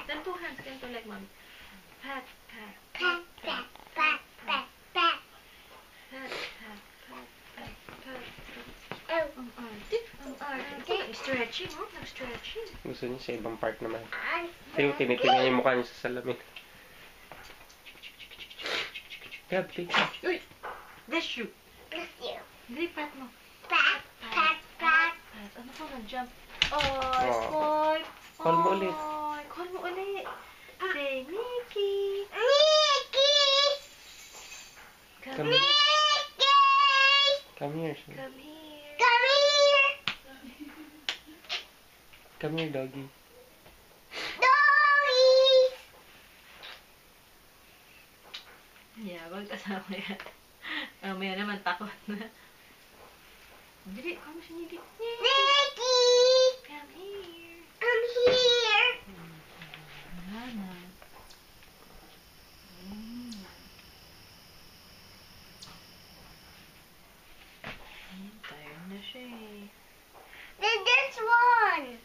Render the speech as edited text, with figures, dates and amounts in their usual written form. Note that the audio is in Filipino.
Then 2 hands, ganito like mommy. Pat, pat, Pat, pat, pat, pat, pat. pat, pat, pat, pat, pat. Oh. Ang arte. Ang arte. Ito, nag-stretching, oh. Nag-stretching. Gusto niya sa ibang part naman. Ang Tinitingnan yung mukha niya sa salamin. Gab, take it. Uy! Bless you. Bless you. Hindi, pat mo. Pat, pat, pat. Pat. Ano po, nag-jump? Oh, boy. Call mo ulit. Call mo ulit. Say, Mickey. Mickey! Come Come here. Mickey! Come here. Come here. Come here! Come here, doggy. Doggies! Yeah, wag kasama yan. Mamaya naman takot na. Dili, kamo siya Mickey. Mickey! Come here. Come here! Wala na. Tired na siya eh. Then this one!